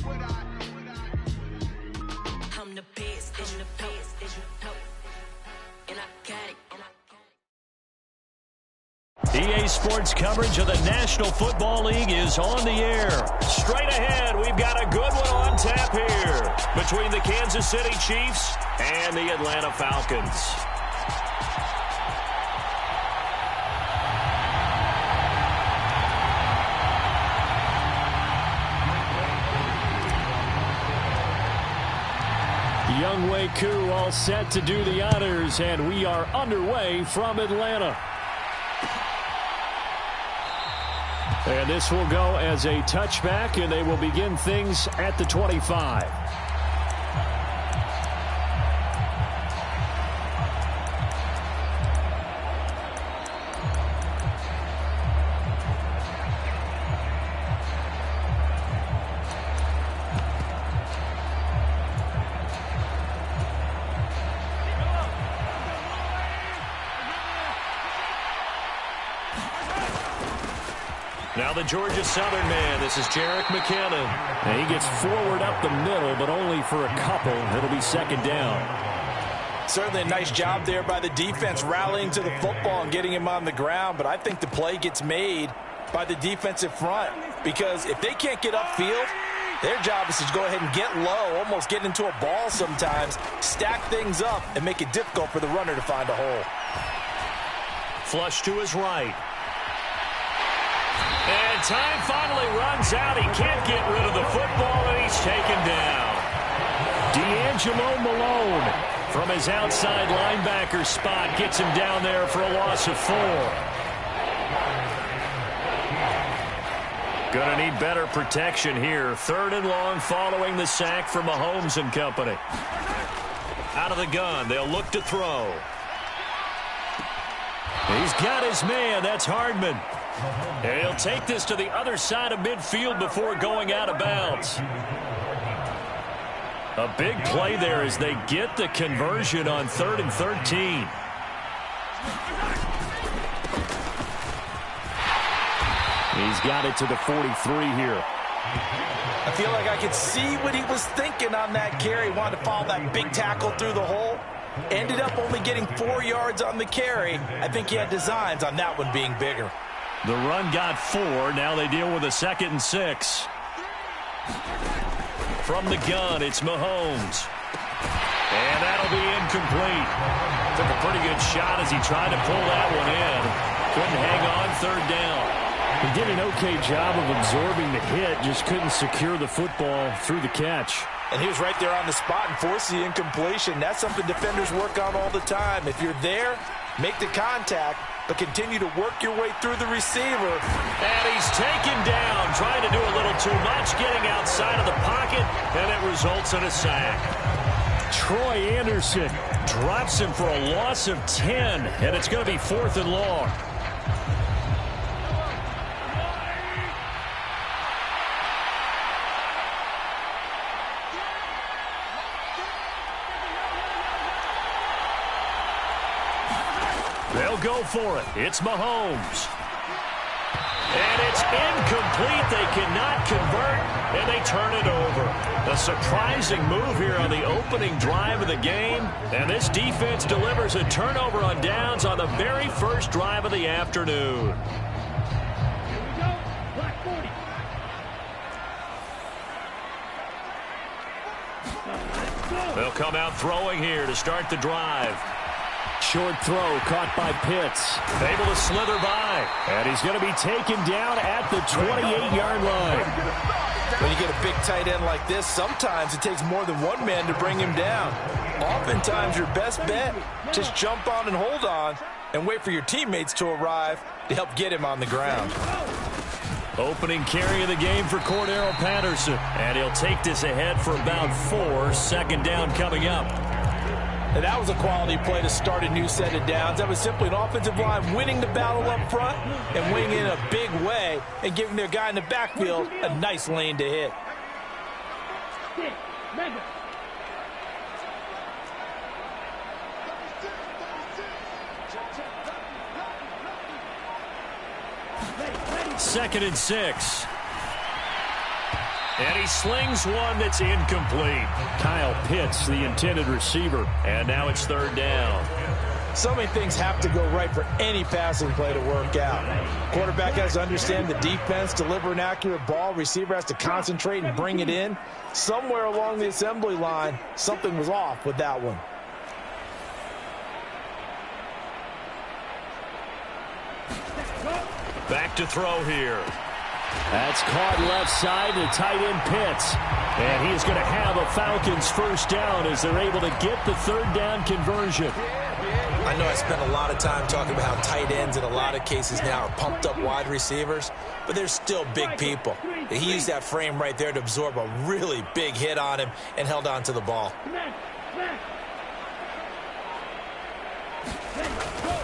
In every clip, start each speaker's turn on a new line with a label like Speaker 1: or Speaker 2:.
Speaker 1: I'm the best, and the best, and I got it.
Speaker 2: EA Sports coverage of the National Football League is on the air. Straight ahead, we've got a good one on tap here between the Kansas City Chiefs and the Atlanta Falcons. Younghoe Koo all set to do the honors, and we are underway from Atlanta. And this will go as a touchback, and they will begin things at the 25. Now the Georgia Southern man, this is Jerick McKinnon. And he gets forward up the middle, but only for a couple. It'll be second down.
Speaker 3: Certainly a nice job there by the defense rallying to the football and getting him on the ground, but I think the play gets made by the defensive front because if they can't get upfield, their job is to go ahead and get low, almost get into a ball sometimes, stack things up, and make it difficult for the runner to find a hole.
Speaker 2: Flush to his right. And time finally runs out. He can't get rid of the football, and he's taken down. D'Angelo Malone from his outside linebacker spot gets him down there for a loss of 4. Gonna need better protection here. 3rd and long following the sack from Mahomes and company. Out of the gun, they'll look to throw. He's got his man. That's Hardman. And he'll take this to the other side of midfield before going out of bounds. A big play there as they get the conversion on 3rd and 13. He's got it to the 43 here.
Speaker 3: I feel like I could see what he was thinking on that carry. Wanted to follow that big tackle through the hole. Ended up only getting 4 yards on the carry. I think he had designs on that one being bigger.
Speaker 2: The run got 4. Now they deal with a 2nd and 6. From the gun, it's Mahomes. And that'll be incomplete. Took a pretty good shot as he tried to pull that one in. Couldn't hang on 3rd down. He did an okay job of absorbing the hit, just couldn't secure the football through the catch.
Speaker 3: And he was right there on the spot and forced the incompletion. That's something defenders work on all the time. If you're there, make the contact, but continue to work your way through the receiver.
Speaker 2: And he's taken down, trying to do a little too much, getting outside of the pocket, and it results in a sack. Troy Anderson drops him for a loss of 10, and it's going to be 4th and long. They'll go for it. It's Mahomes. And it's incomplete. They cannot convert, and they turn it over. A surprising move here on the opening drive of the game. And this defense delivers a turnover on downs on the very first drive of the afternoon. They'll come out throwing here to start the drive. Short throw caught by Pitts. Able to slither by. And he's going to be taken down at the 28-yard line.
Speaker 3: When you get a big tight end like this, sometimes it takes more than one man to bring him down. Oftentimes your best bet, just jump on and hold on and wait for your teammates to arrive to help get him on the ground.
Speaker 2: Opening carry of the game for Cordero Patterson. And he'll take this ahead for about 4. 2nd down coming up.
Speaker 3: And that was a quality play to start a new set of downs. That was simply an offensive line winning the battle up front and winning in a big way and giving their guy in the backfield a nice lane to hit.
Speaker 2: Second and 6. And he slings one that's incomplete. Kyle Pitts, the intended receiver. And now it's third down.
Speaker 3: So many things have to go right for any passing play to work out. Quarterback has to understand the defense, deliver an accurate ball. Receiver has to concentrate and bring it in. Somewhere along the assembly line, something was off with that one.
Speaker 2: Back to throw here. That's caught left side to tight end Pitts. And he's going to have a Falcons first down as they're able to get the third down conversion.
Speaker 3: I know I spent a lot of time talking about how tight ends in a lot of cases now are pumped up wide receivers, but they're still big people. He used that frame right there to absorb a really big hit on him and held on to the ball.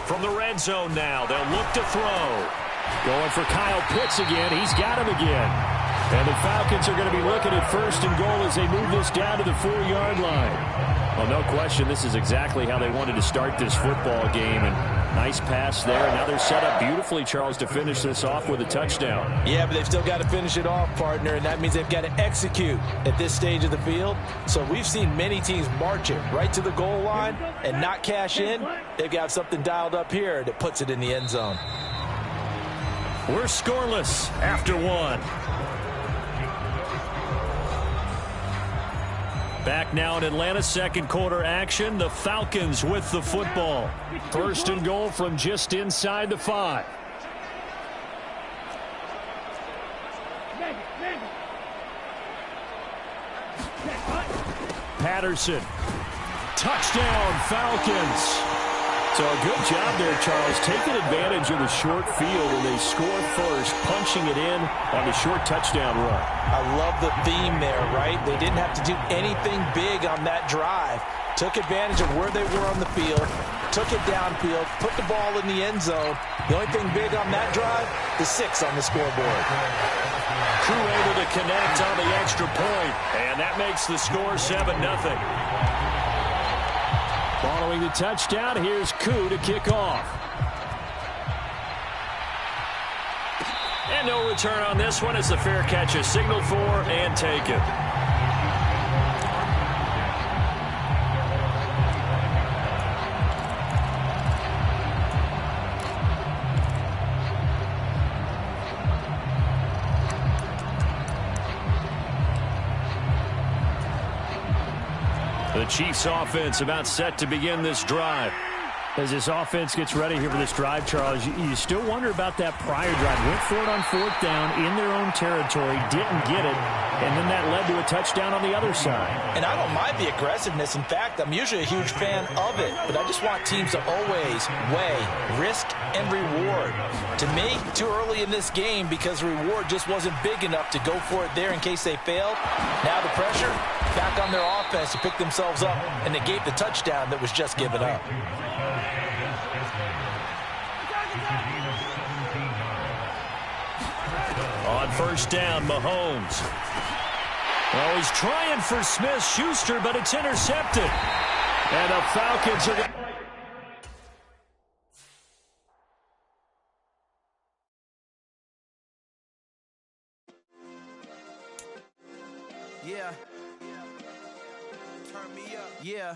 Speaker 2: From the red zone now, they'll look to throw. Going for Kyle Pitts again. He's got him again. And the Falcons are going to be looking at first and goal as they move this down to the 4-yard line. Well, no question, this is exactly how they wanted to start this football game. And nice pass there. Now they're set up beautifully, Charles, to finish this off with a touchdown.
Speaker 3: Yeah, but they've still got to finish it off, partner, and that means they've got to execute at this stage of the field. So we've seen many teams march it right to the goal line and not cash in. They've got something dialed up here that puts it in the end zone.
Speaker 2: We're scoreless after one. Back now in Atlanta, second quarter action. The Falcons with the football. First and goal from just inside the 5. Patterson. Touchdown, Falcons. So a good job there, Charles, taking advantage of the short field, and they score first, punching it in on the short touchdown run.
Speaker 3: I love the theme there, right? They didn't have to do anything big on that drive. Took advantage of where they were on the field, took it downfield, put the ball in the end zone. The only thing big on that drive, the 6 on the scoreboard.
Speaker 2: Crew able to connect on the extra point, and that makes the score 7-0. Following the touchdown, here's Koo to kick off. And no return on this one as the fair catch is signaled for and taken. The Chiefs offense about set to begin this drive. As this offense gets ready here for this drive, Charles, you still wonder about that prior drive. Went for it on 4th down in their own territory, didn't get it, and then that led to a touchdown on the other side. And I don't mind the aggressiveness. In fact, I'm usually a huge fan of it, but I just want teams to always weigh risk and reward. To me, too early in this game because the reward just wasn't big enough to go for it there in case they failed. Now the pressure back on their offense to pick themselves up and negate the touchdown that was just given up. On first down, Mahomes. Oh, he's trying for Smith-Schuster, but it's intercepted. And the Falcons are going to...
Speaker 4: Yeah. Turn me up. Yeah.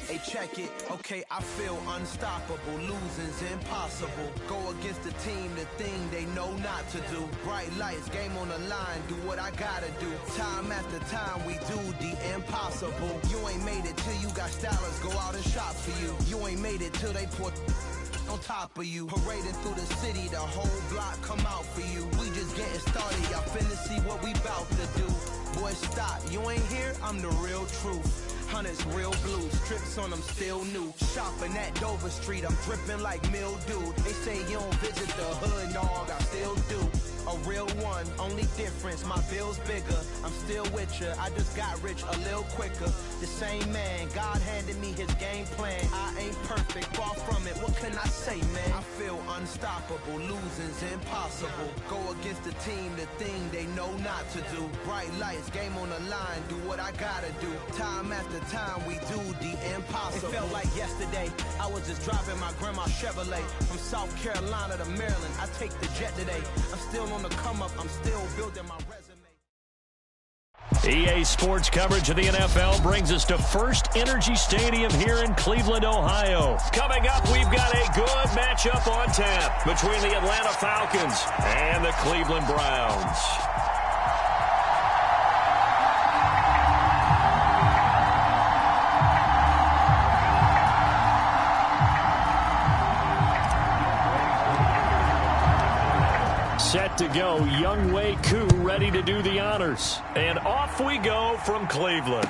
Speaker 4: Hey, check it. Okay, I feel unstoppable. Losing's impossible. Go against the team, the thing they know not to do. Bright lights, game on the line. Do what I gotta do. Time after time, we do the impossible. You ain't made it till you got stylists go out and shop for you. You ain't made it till they put on top of you. Parading through the city, the whole block come out for you. We just getting started, y'all finna see what we bout to do. Boy, stop, you ain't here, I'm the real truth. Hunters, real blues, trips on them still new. Shopping at Dover Street, I'm dripping like mildew. They say you don't visit the hood, dog, I still do. a real one, only difference, my bill's bigger. I'm still with you, I just got rich a little quicker. The same man, God handed me his game plan. I ain't perfect, far from it, what can I say, man? I feel unstoppable, losing's impossible. Go against the team, the thing they know not to do. Bright lights, game on the line, do what I gotta do. Time after time, we do the impossible. It felt like yesterday, I was just driving my grandma's Chevrolet. From South Carolina to Maryland, I take the jet today. I'm still on the come up, I'm still building my resume.
Speaker 2: EA Sports coverage of the NFL brings us to First Energy Stadium here in Cleveland, Ohio. Coming up, we've got a good matchup on tap between the Atlanta Falcons and the Cleveland Browns. Set to go, Younghoe Koo ready to do the honors. And off we go from Cleveland.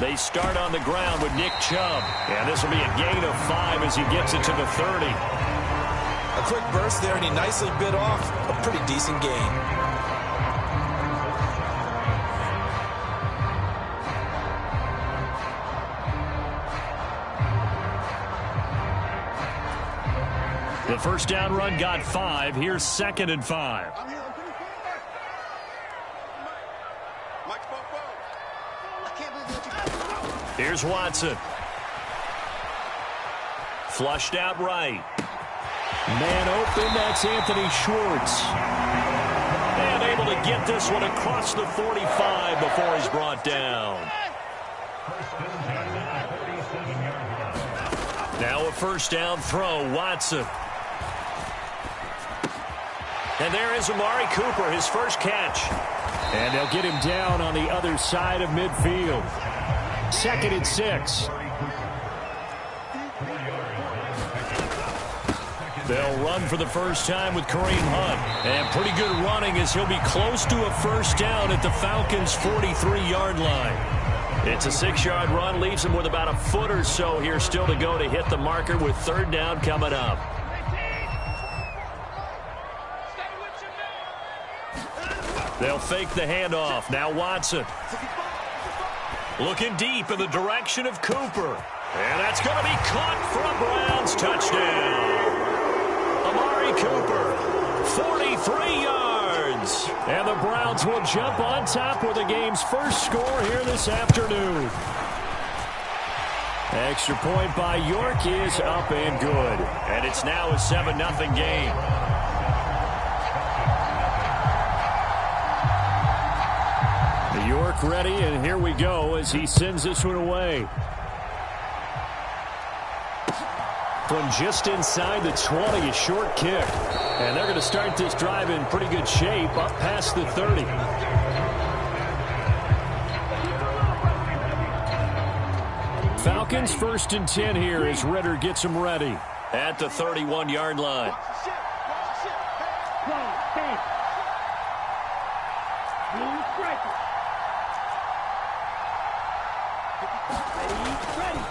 Speaker 2: They start on the ground with Nick Chubb. And this will be a gain of 5 as he gets it to the 30.
Speaker 3: A quick burst there, and he nicely bit off a pretty decent gain.
Speaker 2: The first down run got 5. Here's 2nd and 5. Here's Watson. Flushed out right. Man open, that's Anthony Schwartz. And able to get this one across the 45 before he's brought down. Now a first down throw, Watson. And there is Amari Cooper, his first catch. And they'll get him down on the other side of midfield. 2nd and 6. They'll run for the first time with Kareem Hunt. And pretty good running as he'll be close to a first down at the Falcons' 43-yard line. It's a 6-yard run, leaves him with about a foot or so here still to go to hit the marker with 3rd down coming up. They'll fake the handoff. Now Watson. Looking deep in the direction of Cooper. And that's going to be caught for a Browns touchdown. Amari Cooper, 43 yards. And the Browns will jump on top with the game's first score here this afternoon. Extra point by York is up and good. And it's now a 7-0 game. York ready, and here we go as he sends this one away. From just inside the 20, a short kick. And they're going to start this drive in pretty good shape up past the 30. Falcons 1st and 10 here as Ridder gets them ready at the 31-yard line.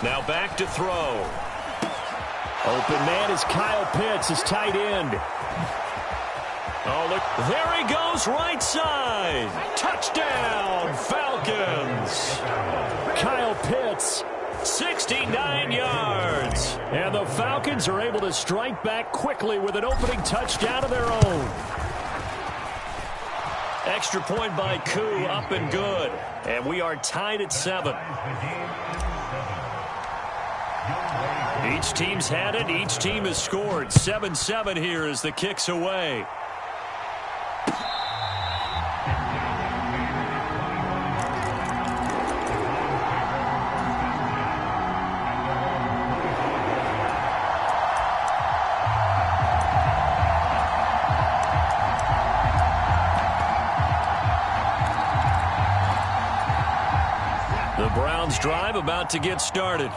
Speaker 2: Now back to throw. Open man is Kyle Pitts, his tight end. Oh, look, there he goes, right side. Touchdown, Falcons. Kyle Pitts 69 yards. And the Falcons are able to strike back quickly with an opening touchdown of their own. Extra point by Koo, up and good. And we are tied at 7. Each team's had it. Each team has scored. 7-7 here as the kick's away. The Browns drive about to get started.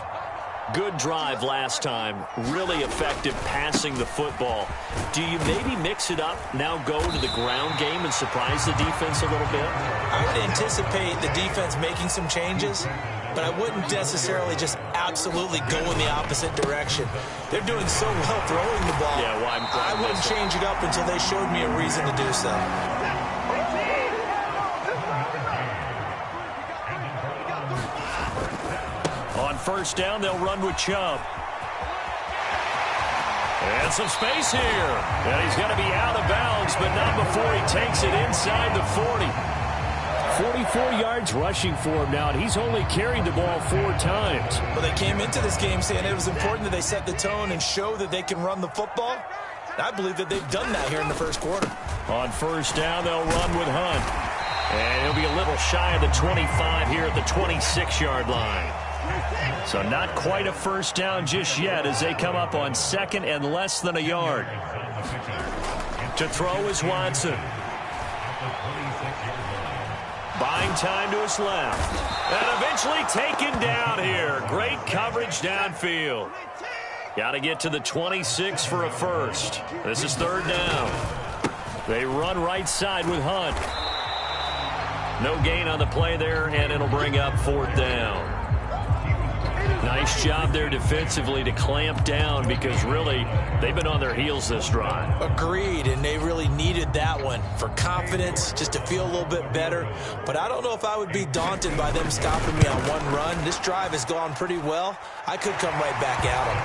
Speaker 2: Good drive last time. Really effective passing the football. Do you maybe mix it up, now go to the ground game and surprise the defense a little bit?
Speaker 3: I would anticipate the defense making some changes, but I wouldn't necessarily just absolutely go in the opposite direction. They're doing so well throwing the ball.
Speaker 2: Yeah, well,
Speaker 3: I wouldn't change it up until they showed me a reason to do so.
Speaker 2: On first down, they'll run with Chubb. And some space here. And he's going to be out of bounds, but not before he takes it inside the 40. 44 yards rushing for him now, and he's only carried the ball 4 times.
Speaker 3: Well, they came into this game saying it was important that they set the tone and show that they can run the football. I believe that they've done that here in the first quarter.
Speaker 2: On first down, they'll run with Hunt. And he'll be a little shy of the 25 here at the 26-yard line. So not quite a first down just yet as they come up on second and less than a yard. To throw is Watson. Buying time to his left. And eventually taken down here. Great coverage downfield. Got to get to the 26 for a first. This is third down. They run right side with Hunt. No gain on the play there, and it'll bring up fourth down. Nice job there defensively to clamp down because really they've been on their heels this drive.
Speaker 3: Agreed, and they really needed that one for confidence, just to feel a little bit better. But I don't know if I would be daunted by them stopping me on one run. This drive has gone pretty well. I could come right back at them.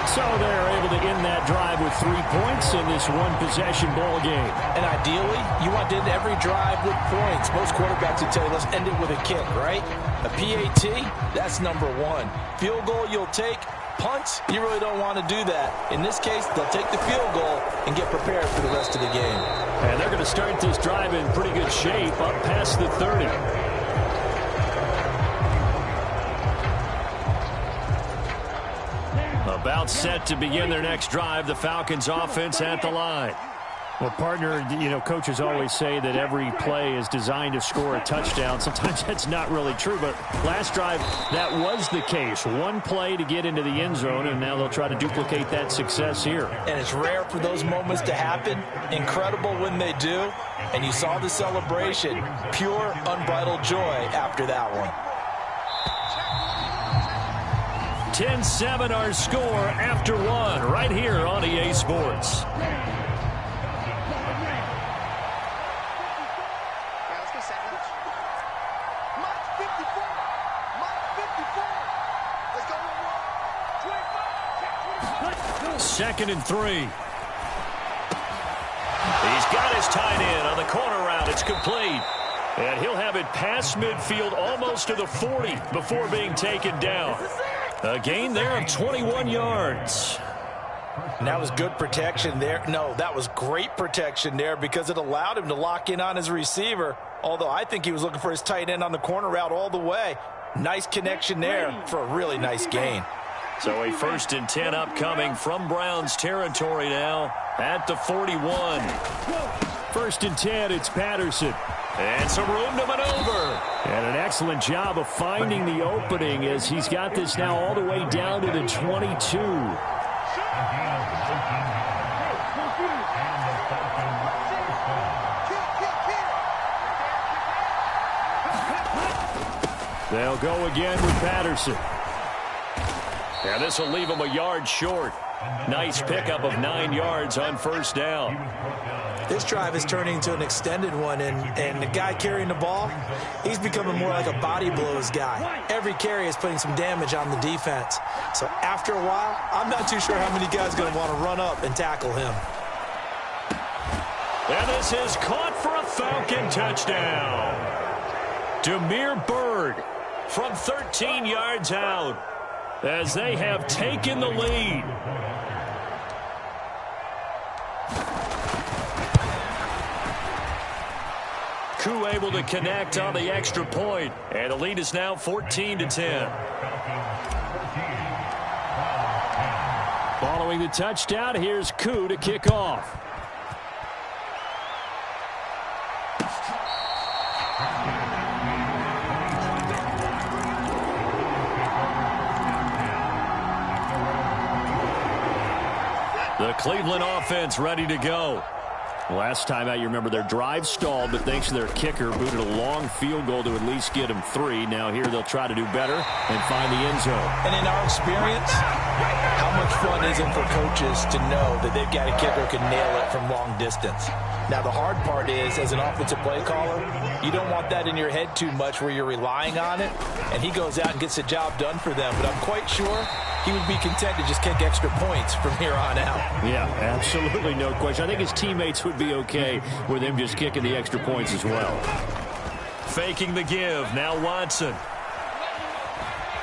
Speaker 2: So they're able to end that drive with 3 points in this one-possession ball game.
Speaker 3: And ideally, you want to end every drive with points. Most quarterbacks would tell you, let's end it with a kick, right? A PAT, that's number 1. Field goal you'll take. Punts, you really don't want to do that. In this case, they'll take the field goal and get prepared for the rest of the game.
Speaker 2: And they're going to start this drive in pretty good shape up past the 30. About set to begin their next drive. The Falcons offense at the line. Well, partner, coaches always say that every play is designed to score a touchdown. Sometimes that's not really true, but last drive, that was the case. One play to get into the end zone, and now they'll try to duplicate that success here.
Speaker 3: And it's rare for those moments to happen. Incredible when they do. And you saw the celebration. Pure, unbridled joy after that one.
Speaker 2: 10-7 our score after one right here on EA Sports. Second and 3. He's got his tight end on the corner route. It's complete. And he'll have it past midfield almost to the 40 before being taken down. A gain there of 21 yards.
Speaker 3: And that was good protection there. No, that was great protection there because it allowed him to lock in on his receiver. Although I think he was looking for his tight end on the corner route all the way. Nice connection there for a really nice gain.
Speaker 2: So a 1st and 10 upcoming from Browns territory now at the 41. 1st and 10, it's Patterson. And some room to maneuver. And an excellent job of finding the opening as he's got this now all the way down to the 22. They'll go again with Patterson. And this will leave him a yard short. Nice pickup of 9 yards on first down.
Speaker 3: This drive is turning into an extended one, and the guy carrying the ball, he's becoming more like a body blows guy. Every carry is putting some damage on the defense. So after a while, I'm not too sure how many guys are going to want to run up and tackle him.
Speaker 2: And this is caught for a Falcon touchdown. Damiere Byrd from 13 yards out as they have taken the lead. Koo able to connect on the extra point, and the lead is now 14-10. Following the touchdown, here's Koo to kick off. The Cleveland offense ready to go. Last time out, you remember their drive stalled, but thanks to their kicker, booted a long field goal to at least get them 3. Now here they'll try to do better and find the end zone.
Speaker 3: And in our experience, how much fun is it for coaches to know that they've got a kicker who can nail it from long distance? Now, the hard part is, as an offensive play caller, you don't want that in your head too much where you're relying on it, and he goes out and gets the job done for them. But I'm quite sure he would be content to just kick extra points from here on out.
Speaker 2: Yeah, absolutely no question. I think his teammates would be okay with him just kicking the extra points as well. Faking the give. Now Watson.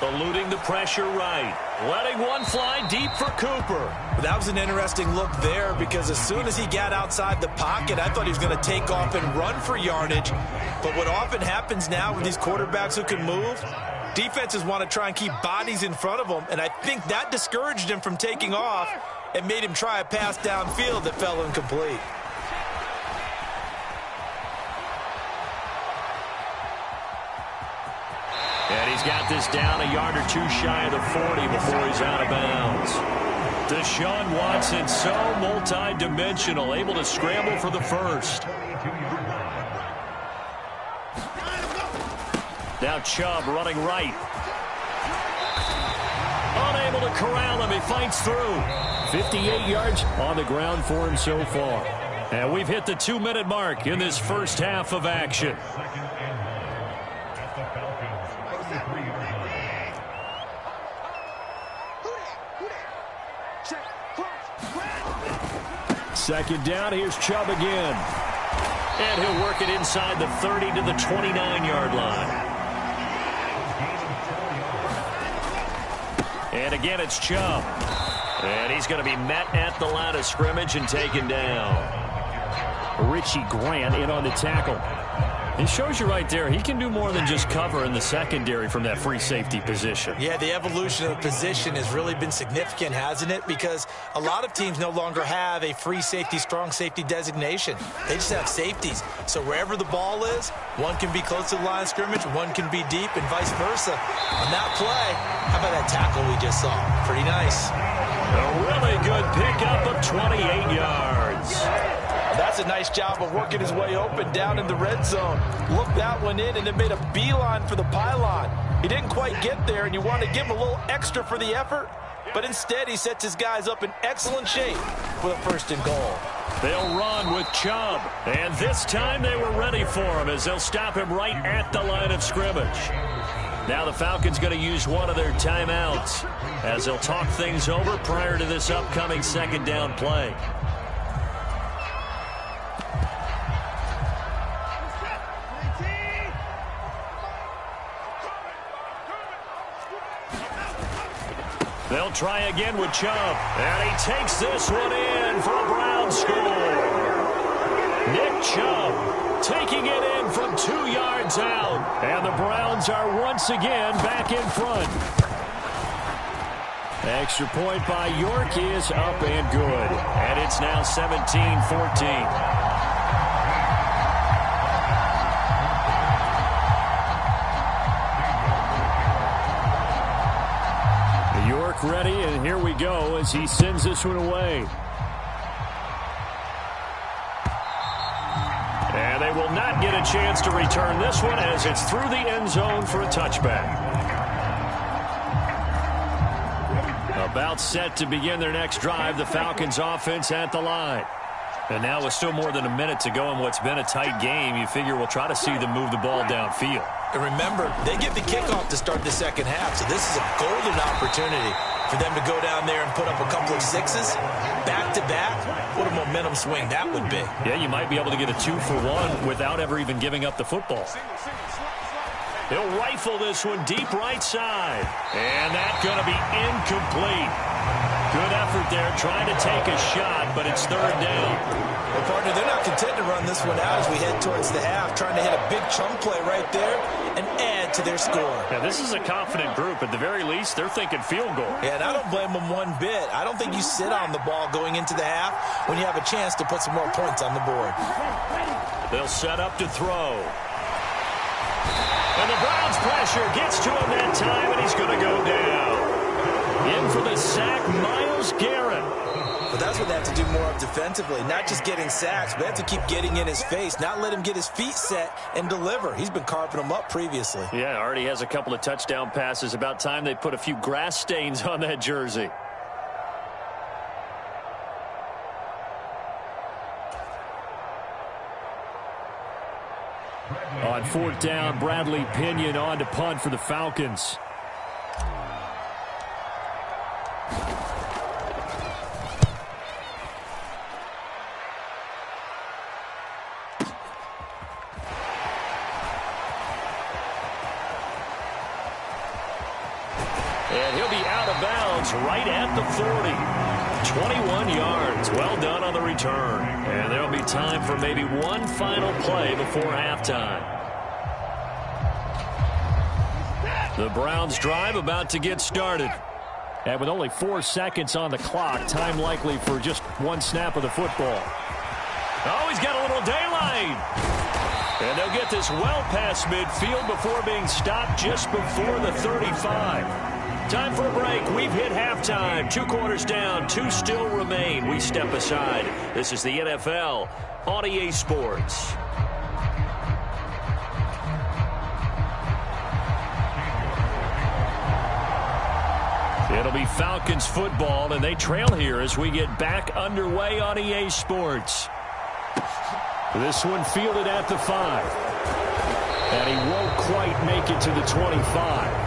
Speaker 2: Eluding the pressure right. Letting one fly deep for Cooper.
Speaker 3: That was an interesting look there because as soon as he got outside the pocket, I thought he was going to take off and run for yardage. But what often happens now with these quarterbacks who can move, defenses want to try and keep bodies in front of them, and I think that discouraged him from taking off and made him try a pass downfield that fell incomplete.
Speaker 2: And he's got this down a yard or two shy of the 40 before he's out of bounds. Deshaun Watson, so multi-dimensional, able to scramble for the first. Now Chubb running right. Unable to corral him. He fights through. 58 yards on the ground for him so far. And we've hit the 2-minute mark in this first half of action. Second down, here's Chubb again. And he'll work it inside the 30 to the 29-yard line. And again, it's Chubb. And he's going to be met at the line of scrimmage and taken down. Richie Grant in on the tackle. It shows you right there, he can do more than just cover in the secondary from that free safety position.
Speaker 3: Yeah, the evolution of the position has really been significant, hasn't it? Because a lot of teams no longer have a free safety, strong safety designation. They just have safeties. So wherever the ball is, one can be close to the line of scrimmage, one can be deep, and vice versa. On that play, how about that tackle we just saw? Pretty nice.
Speaker 2: A really good pickup of 28 yards.
Speaker 3: That's a nice job of working his way open down in the red zone. Looked that one in and then made a beeline for the pylon. He didn't quite get there, and you want to give him a little extra for the effort, but instead he sets his guys up in excellent shape with a first and goal.
Speaker 2: They'll run with Chubb, and this time they were ready for him as they'll stop him right at the line of scrimmage. Now the Falcons going to use one of their timeouts as they'll talk things over prior to this upcoming second down play. They'll try again with Chubb, and he takes this one in for a Brown score. Nick Chubb taking it in from 2 yards out, and the Browns are once again back in front. Extra point by York is up and good, and it's now 17-14. Ready, and here we go as he sends this one away. And they will not get a chance to return this one as it's through the end zone for a touchback. A About set to begin their next drive, the Falcons offense at the line. And now with still more than a minute to go in what's been a tight game, you figure we'll try to see them move the ball downfield.
Speaker 3: And remember, they get the kickoff to start the second half, so this is a golden opportunity for them to go down there and put up a couple of sixes back-to-back. What a momentum swing that would be.
Speaker 2: Yeah, you might be able to get a 2-for-1 without ever even giving up the football. He'll rifle this one deep right side. And that's going to be incomplete. Good effort there trying to take a shot, but it's third down.
Speaker 3: Well, partner, they're not content to run this one out as we head towards the half, trying to hit a big chunk play right there and add to their score.
Speaker 2: Yeah, this is a confident group. At the very least, they're thinking field goal.
Speaker 3: Yeah, and I don't blame them one bit. I don't think you sit on the ball going into the half when you have a chance to put some more points on the board.
Speaker 2: They'll set up to throw. And the Browns pressure gets to him that time, and he's going to go down. In for the sack, Myles Garrett.
Speaker 3: But that's what they have to do more of defensively, not just getting sacks, but they have to keep getting in his face, not let him get his feet set and deliver. He's been carving them up previously.
Speaker 2: Yeah, already has a couple of touchdown passes. About time they put a few grass stains on that jersey. On fourth down, Bradley Pinion on to punt for the Falcons. And he'll be out of bounds right at the 40. 21 yards. Well done on the return. And there'll be time for maybe one final play before halftime. The Browns drive about to get started. And with only 4 seconds on the clock, time likely for just one snap of the football. Oh, he's got a little daylight. And they'll get this well past midfield before being stopped just before the 35. Time for a break. We've hit halftime. 2 quarters down. 2 still remain. We step aside. This is the NFL on EA Sports. It'll be Falcons football, and they trail here as we get back underway on EA Sports. This one fielded at the 5. And he won't quite make it to the 25.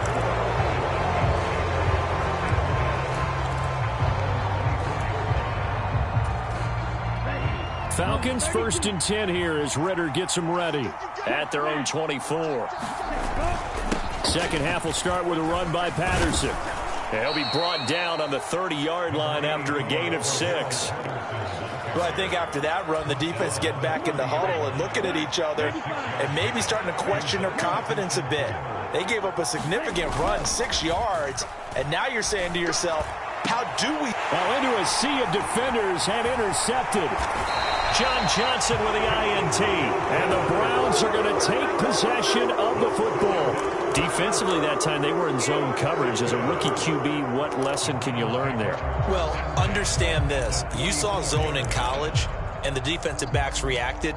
Speaker 2: Falcons first and 10 here as Ritter gets them ready at their own 24. Second half will start with a run by Patterson. He'll be brought down on the 30-yard line after a gain of 6.
Speaker 3: Well, I think after that run, the defense getting back in the huddle and looking at each other and maybe starting to question their confidence a bit. They gave up a significant run, 6 yards, and now you're saying to yourself, how do we?
Speaker 2: Well, into a sea of defenders and intercepted. John Johnson with the INT. And the Browns are going to take possession of the football. Defensively that time, they were in zone coverage. As a rookie QB, what lesson can you learn there?
Speaker 3: Well, understand this. You saw zone in college, and the defensive backs reacted,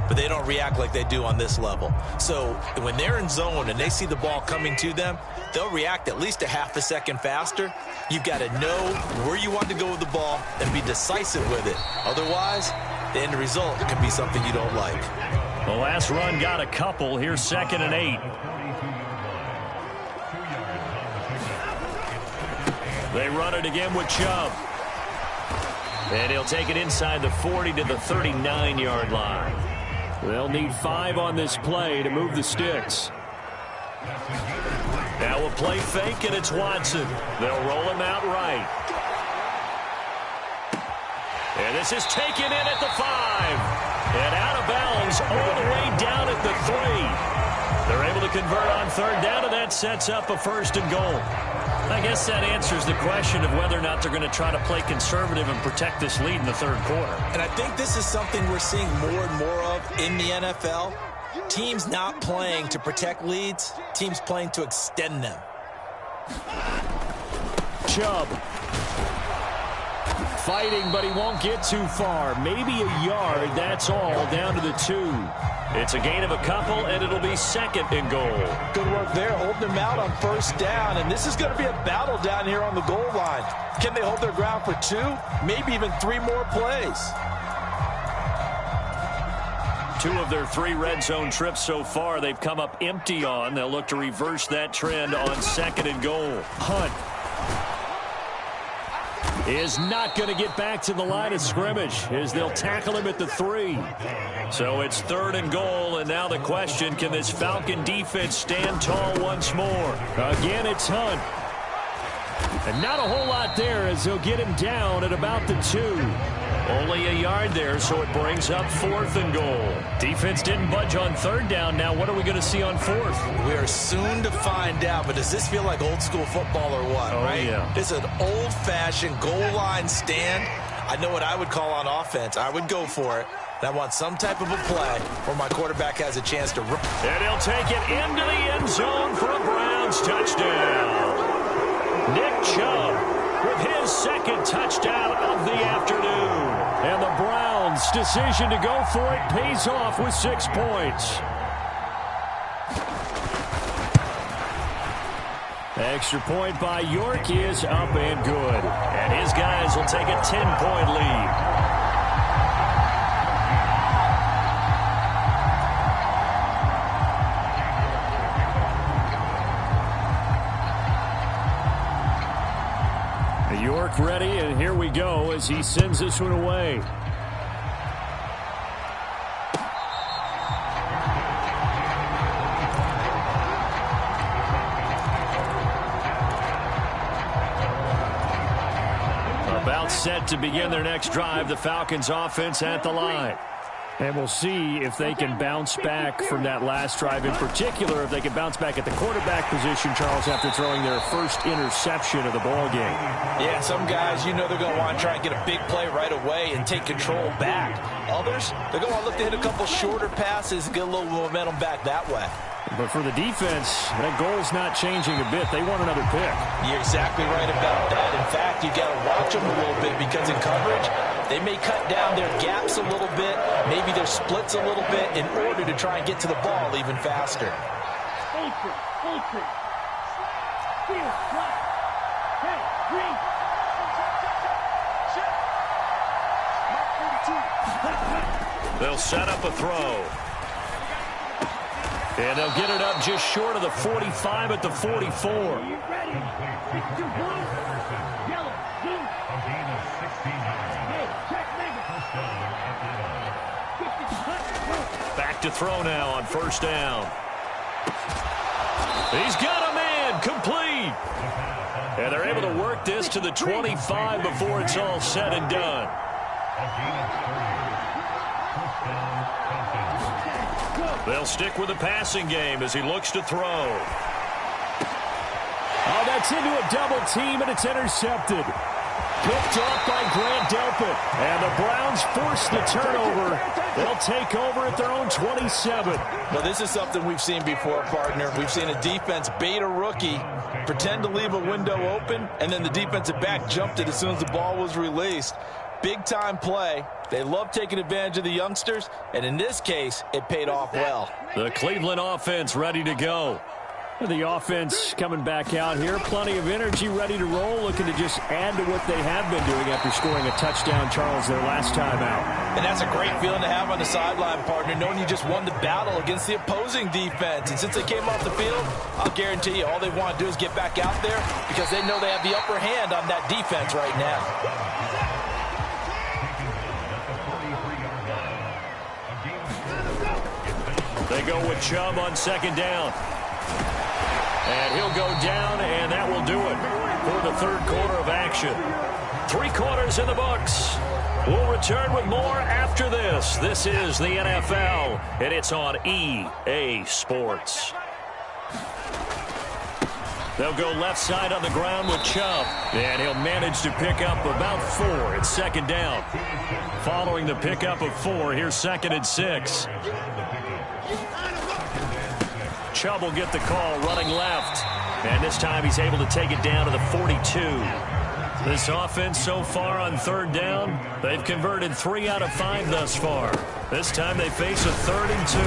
Speaker 3: but they don't react like they do on this level. So when they're in zone and they see the ball coming to them, they'll react at least a half a second faster. You've got to know where you want to go with the ball and be decisive with it. Otherwise, the end result can be something you don't like.
Speaker 2: The last run got a couple. Here's 2nd and 8. They run it again with Chubb. And he'll take it inside the 40 to the 39-yard line. They'll need 5 on this play to move the sticks. Now we'll play fake, and it's Watson. They'll roll him out right. And this is taken in at the 5. And out of bounds all the way down at the 3. They're able to convert on 3rd down, and that sets up a 1st and goal. I guess that answers the question of whether or not they're going to try to play conservative and protect this lead in the 3rd quarter.
Speaker 3: And I think this is something we're seeing more and more of in the NFL. Teams not playing to protect leads, teams playing to extend them.
Speaker 2: Chubb fighting, but he won't get too far. Maybe a yard, that's all, down to the 2. It's a gain of a couple, and it'll be second and goal.
Speaker 3: Good work there, holding them out on first down, and this is going to be a battle down here on the goal line. Can they hold their ground for 2, maybe even 3 more plays?
Speaker 2: 2 of their 3 red zone trips so far, they've come up empty on. They'll look to reverse that trend on second and goal. Hunt is not going to get back to the line of scrimmage as they'll tackle him at the 3. So it's third and goal, and now the question, can this Falcon defense stand tall once more? Again, it's Hunt. And not a whole lot there as they'll get him down at about the 2. Only a yard there, so it brings up fourth and goal. Defense didn't budge on third down. Now what are we going to see on fourth?
Speaker 3: We are soon to find out, but does this feel like old school football or what, right?
Speaker 2: Yeah.
Speaker 3: It's an old-fashioned goal line stand. I know what I would call on offense. I would go for it. And I want some type of a play where my quarterback has a chance to run.
Speaker 2: And he'll take it into the end zone for a Browns touchdown. Nick Chubb with his second touchdown of the afternoon. And the Browns' decision to go for it pays off with 6 points. Extra point by York is up and good. And his guys will take a 10-point lead. York ready, and here we go as he sends this one away. About set to begin their next drive, the Falcons offense at the line. And we'll see if they can bounce back from that last drive, in particular if they can bounce back at the quarterback position, Charles, after throwing their first interception of the ball game.
Speaker 3: Yeah, some guys, you know they're going to want to try and get a big play right away and take control back. Others, they're going to want to look to hit a couple shorter passes and get a little momentum back that way.
Speaker 2: But for the defense, that goal's not changing a bit. They want another pick.
Speaker 3: You're exactly right about that. In fact, you got to watch them a little bit because in coverage, they may cut down their gaps a little bit, maybe their splits a little bit in order to try and get to the ball even faster.
Speaker 2: They'll set up a throw. And they'll get it up just short of the 45 at the 44. Back to throw now on first down. He's got a man, complete. And they're able to work this to the 25 before it's all said and done. They'll stick with the passing game as he looks to throw. Oh, that's into a double team, and it's intercepted. Picked off by Grant Delpit. And the Browns force the turnover. They'll take over at their own 27.
Speaker 3: Well, this is something we've seen before, partner. We've seen a defense bait a rookie, pretend to leave a window open, and then the defensive back jumped it as soon as the ball was released. Big-time play. They love taking advantage of the youngsters, and in this case, it paid off well.
Speaker 2: The Cleveland offense ready to go. The offense coming back out here. Plenty of energy, ready to roll, looking to just add to what they have been doing after scoring a touchdown, Charles, their last time out.
Speaker 3: And that's a great feeling to have on the sideline, partner, knowing you just won the battle against the opposing defense. And since they came off the field, I'll guarantee you all they want to do is get back out there because they know they have the upper hand on that defense right now.
Speaker 2: They go with Chubb on second down. And he'll go down, and that will do it for the third quarter of action. 3 quarters in the books. We'll return with more after this. This is the NFL, and it's on EA Sports. They'll go left side on the ground with Chubb, and he'll manage to pick up about 4. It's second down. Following the pickup of 4, here's second and 6. Chubb will get the call running left. And this time he's able to take it down to the 42. This offense so far on third down, they've converted 3 out of 5 thus far. This time they face a 3rd and 2.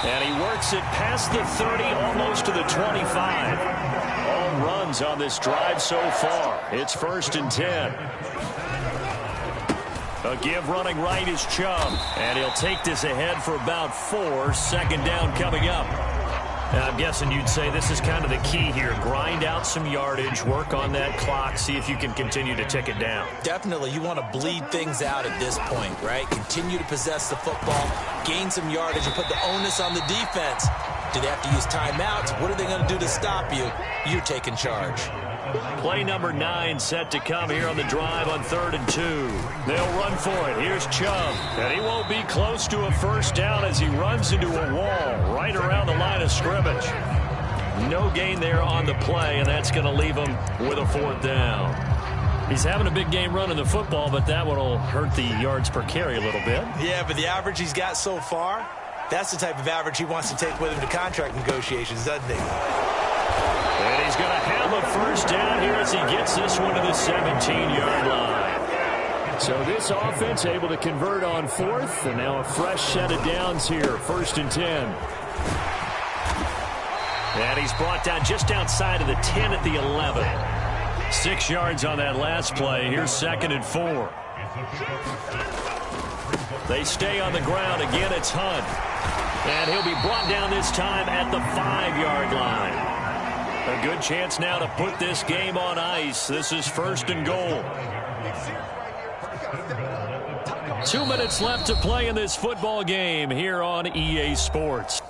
Speaker 2: And he works it past the 30, almost to the 25. All runs on this drive so far. It's 1st and 10. A give running right is Chubb. And he'll take this ahead for about 4. 2nd down coming up. Now, I'm guessing you'd say this is kind of the key here. Grind out some yardage, work on that clock, see if you can continue to tick it down.
Speaker 3: Definitely. You want to bleed things out at this point, right? Continue to possess the football, gain some yardage, and put the onus on the defense. Do they have to use timeouts? What are they going to do to stop you? You're taking charge.
Speaker 2: Play number 9 set to come here on the drive on 3rd and 2. They'll run for it. Here's Chubb. And he won't be close to a 1st down as he runs into a wall right around the line of scrimmage. No gain there on the play, and that's going to leave him with a 4th down. He's having a big game running the football, but that one will hurt the yards per carry a little bit.
Speaker 3: Yeah, but the average he's got so far, that's the type of average he wants to take with him to contract negotiations, doesn't he?
Speaker 2: And he's going to have a 1st down here as he gets this one to the 17-yard line. So this offense able to convert on 4th, and now a fresh set of downs here, 1st and 10. And he's brought down just outside of the 10 at the 11. 6 yards on that last play. Here's 2nd and 4. They stay on the ground. Again, it's Hunt. And he'll be brought down this time at the 5-yard line. A good chance now to put this game on ice. This is 1st and goal. 2 minutes left to play in this football game here on EA Sports.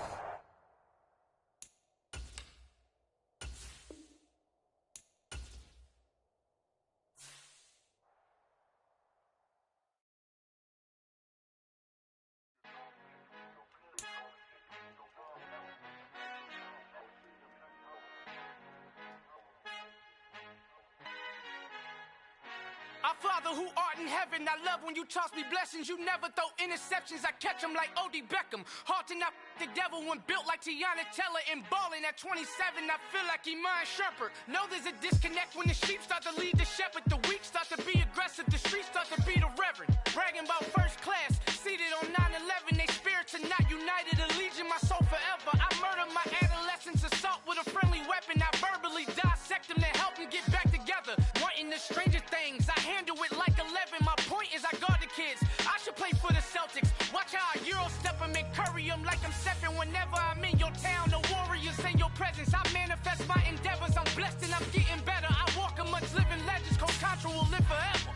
Speaker 5: Our Father who art in heaven, I love when you toss me blessings. You never throw interceptions, I catch them like O.D. Beckham. Hard to knock the devil when built like Tiana Teller. And balling at 27, I feel like Iman Shumpert. Know there's a disconnect when the sheep start to lead the shepherd. The weak start to be aggressive, the streets start to be the reverend. Bragging about first class, seated on 9/11. They spirits are not united, a legion, my soul forever. I murder my adolescence, assault with a friendly weapon. I verbally dissect them to help them get back together. Wanting the stranger things, I handle it like 11. My point is I guard the kids. I should play for the Celtics. Watch how I Euro step them and curry them like I'm stepping. Whenever I'm in your town, the Warriors in your presence. I manifest my endeavors. I'm blessed and I'm getting better. I walk amongst living legends. Coach Contra will live forever.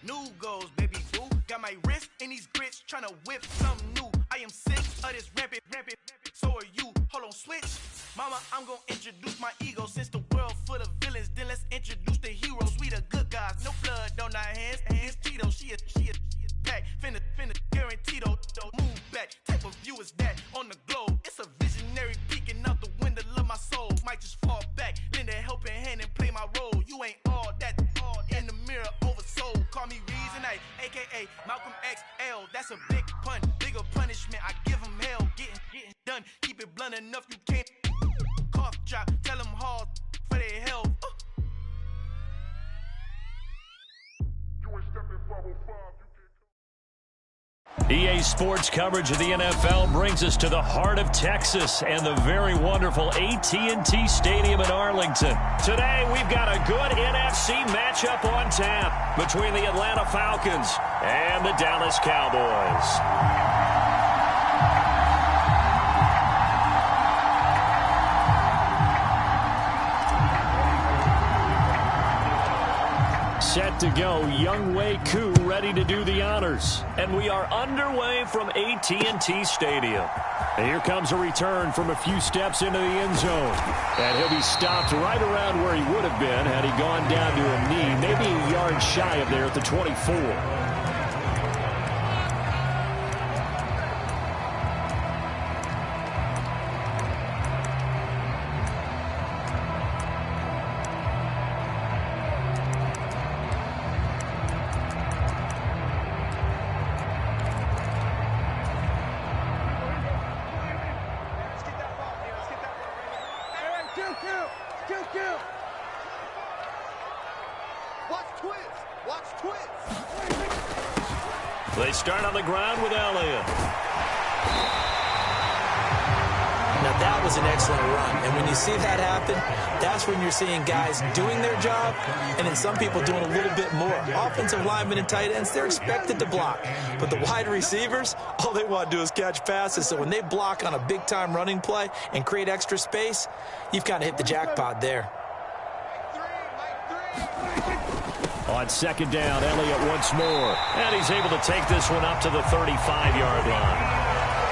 Speaker 5: New goals, baby boo. Got my wrist in these grits, tryna whip something new. I am sick of this rampant. So are you. Hold on, switch. Mama, I'm gonna introduce my ego. Since the world full of villains, then let's introduce the heroes. We the good guys, no blood on our hands. Hands Tito, she a pack. Finna, guaranteed, don't move back. Type of view is that on the globe. It's a visionary peeking out the window of my soul. Might just fall back, lend a helping hand and play my role. You ain't all that in the mirror oversold. Call me Reason A, a.k.a. Malcolm XL. That's a big pun, bigger punishment. I give him hell, getting done. Keep it blunt enough, you can't cough drop. Tell them hard for their health. You ain't stepping 505.
Speaker 2: EA Sports coverage of the NFL brings us to the heart of Texas and the very wonderful AT&T Stadium in Arlington. Today, we've got a good NFC matchup on tap between the Atlanta Falcons and the Dallas Cowboys. Set to go, Younghoe Koo ready to do the honors. And we are underway from AT&T Stadium. And here comes a return from a few steps into the end zone. And he'll be stopped right around where he would have been had he gone down to a knee, maybe a yard shy of there at the 24. They start on the ground with Elliott.
Speaker 3: Now that was an excellent run, and when you see that happen, that's when you're seeing guys doing their job, and then some people doing a little bit more. Offensive linemen and tight ends, they're expected to block, but the wide receivers, all they want to do is catch passes. So when they block on a big-time running play and create extra space, you've kind of hit the jackpot there.
Speaker 2: On second down, Elliott once more, and he's able to take this one up to the 35-yard line.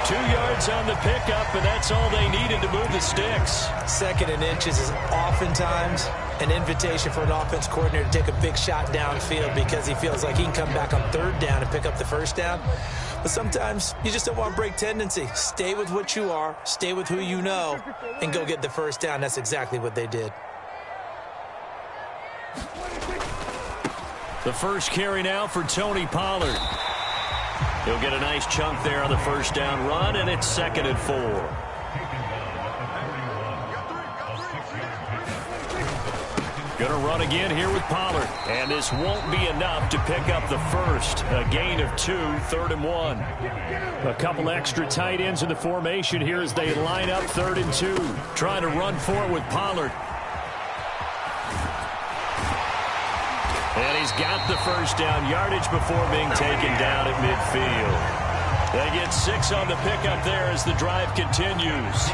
Speaker 2: 2 yards on the pickup, and that's all they needed to move the sticks.
Speaker 3: Second and inches is oftentimes an invitation for an offense coordinator to take a big shot downfield because he feels like he can come back on third down and pick up the first down. But sometimes you just don't want to break tendency. Stay with what you are, stay with who you know, and go get the first down. That's exactly what they did.
Speaker 2: The first carry now for Tony Pollard. He'll get a nice chunk there on the first down run, and it's 2nd and 4. Gonna run again here with Pollard, and this won't be enough to pick up the first. A gain of 2, 3rd and 1. A couple extra tight ends in the formation here as they line up 3rd and 2. Trying to run for it with Pollard. And he's got the first down yardage before being taken down at midfield. They get 6 on the pickup there as the drive continues.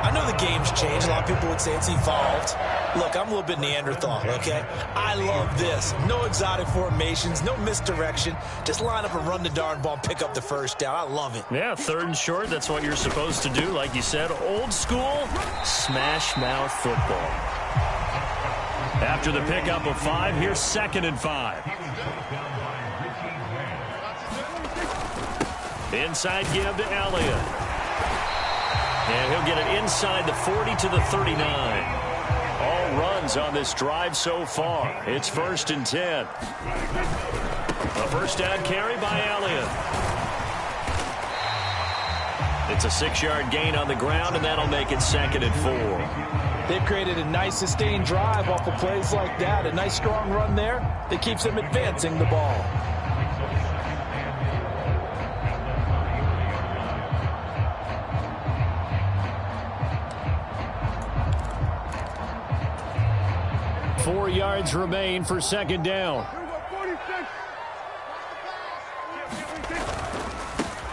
Speaker 3: I know the game's changed. A lot of people would say it's evolved. Look, I'm a little bit Neanderthal, okay? I love this. No exotic formations, no misdirection. Just line up and run the darn ball and pick up the first down. I love it.
Speaker 2: Yeah, 3rd and short, that's what you're supposed to do. Like you said, old school, smash mouth football. After the pickup of 5, here's 2nd and 5. Inside give to Elliott. And he'll get it inside the 40 to the 39. All runs on this drive so far. It's 1st and 10. A first down carry by Elliott. It's a 6-yard gain on the ground, and that'll make it 2nd and 4.
Speaker 3: They've created a nice sustained drive off of plays like that. A nice strong run there that keeps them advancing the ball.
Speaker 2: Four yards remain for 2nd down.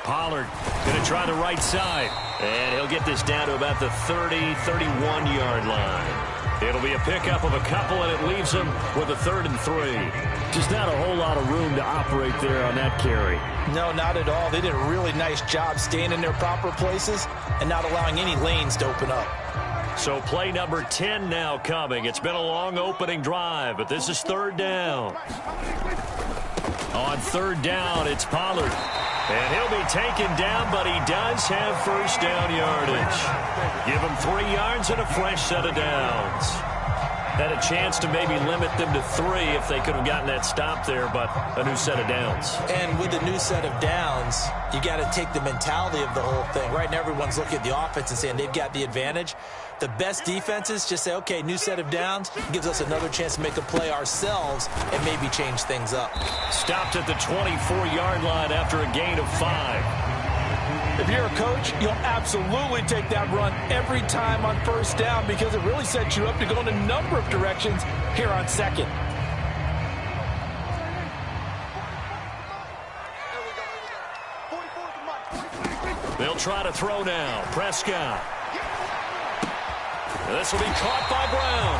Speaker 2: Pollard going to try the right side. And he'll get this down to about the 30, 31-yard line. It'll be a pickup of a couple, and it leaves him with a 3rd and 3. Just not a whole lot of room to operate there on that carry.
Speaker 3: No, not at all. They did a really nice job staying in their proper places and not allowing any lanes to open up.
Speaker 2: So play number 10 now coming. It's been a long opening drive, but this is 3rd down. On 3rd down, it's Pollard. And he'll be taken down, but he does have first down yardage. Give him 3 yards and a fresh set of downs. Had a chance to maybe limit them to 3 if they could have gotten that stop there, but a new set of downs.
Speaker 3: And with a new set of downs, you got to take the mentality of the whole thing. Right now, everyone's looking at the offense and saying they've got the advantage. The best defenses just say, okay, new set of downs, gives us another chance to make a play ourselves and maybe change things up.
Speaker 2: Stopped at the 24-yard line after a gain of 5.
Speaker 3: If you're a coach, you'll absolutely take that run every time on first down because it really sets you up to go in a number of directions here on 2nd.
Speaker 2: They'll try to throw now. Prescott. This will be caught by Brown.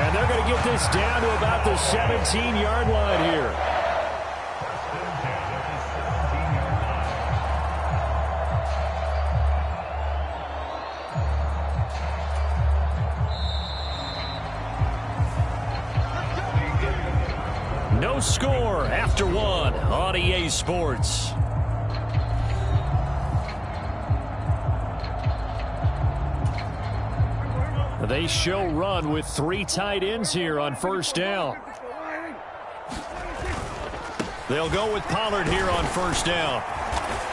Speaker 2: And they're going to get this down to about the 17-yard line here. No score after 1 on EA Sports. They show run with 3 tight ends here on first down. They'll go with Pollard here on first down.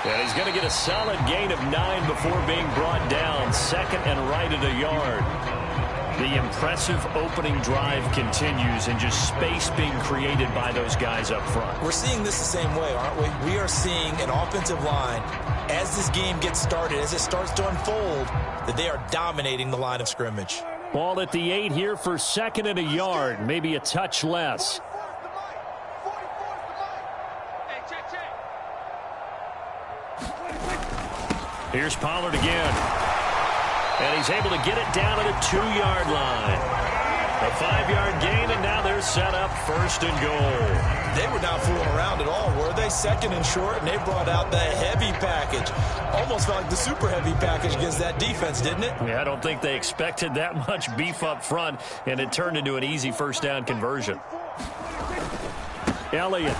Speaker 2: And he's going to get a solid gain of 9 before being brought down. 2nd and right at a yard. The impressive opening drive continues and just space being created by those guys up front.
Speaker 3: We're seeing this the same way, aren't we? We are seeing an offensive line, as this game gets started, as it starts to unfold, that they are dominating the line of scrimmage.
Speaker 2: Ball at the 8 here for 2nd and a yard, maybe a touch less. Here's Pollard again. And he's able to get it down to the 2-yard line. A 5-yard gain, and now they're set up 1st and goal.
Speaker 3: They were not fooling around at all, were they? 2nd and short, and they brought out the heavy package. Almost felt like the super heavy package against that defense, didn't it?
Speaker 2: Yeah, I don't think they expected that much beef up front, and it turned into an easy 1st down conversion. Elliott.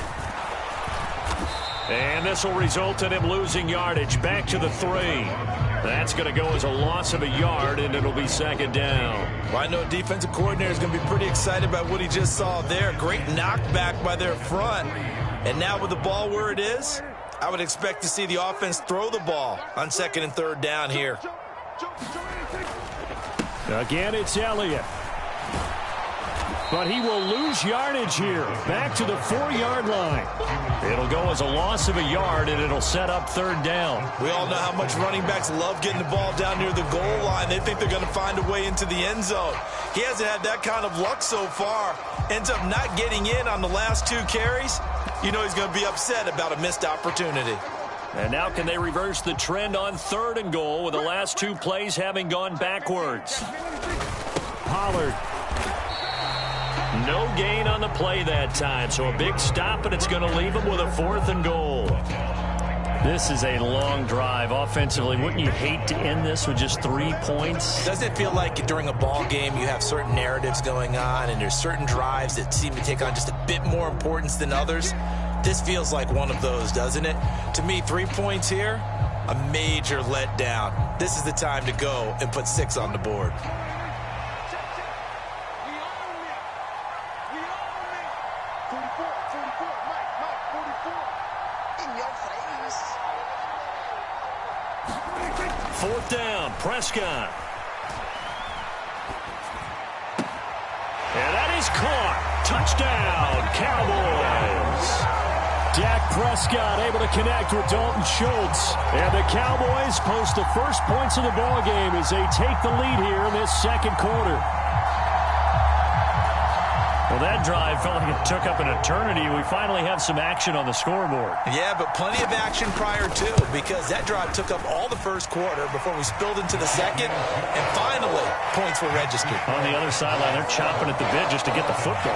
Speaker 2: And this will result in him losing yardage. Back to the 3. That's going to go as a loss of a yard, and it'll be 2nd down.
Speaker 3: Well, I know defensive coordinator is going to be pretty excited about what he just saw there. Great knockback by their front. And now with the ball where it is, I would expect to see the offense throw the ball on 2nd and 3rd down here.
Speaker 2: Again, it's Elliott. But he will lose yardage here. Back to the 4-yard line. It'll go as a loss of a yard, and it'll set up 3rd down.
Speaker 3: We all know how much running backs love getting the ball down near the goal line. They think they're going to find a way into the end zone. He hasn't had that kind of luck so far. Ends up not getting in on the last 2 carries. You know he's going to be upset about a missed opportunity.
Speaker 2: And now can they reverse the trend on 3rd and goal with the last 2 plays having gone backwards? Pollard. No gain on the play that time, so a big stop, and it's going to leave him with a 4th and goal. This is a long drive offensively. Wouldn't you hate to end this with just 3 points?
Speaker 3: Doesn't it feel like during a ball game you have certain narratives going on, and there's certain drives that seem to take on just a bit more importance than others? This feels like one of those, doesn't it? To me, 3 points here, a major letdown. This is the time to go and put 6 on the board.
Speaker 2: Down, Prescott. And that is caught. Touchdown, Cowboys. Dak Prescott able to connect with Dalton Schultz. And the Cowboys post the first points of the ball game as they take the lead here in this 2nd quarter. Well, that drive felt like it took up an eternity. We finally have some action on the scoreboard.
Speaker 3: Yeah, but plenty of action prior to, because that drive took up all the 1st quarter before we spilled into the 2nd, and finally, points were registered.
Speaker 2: On the other sideline, they're chomping at the bit just to get the football.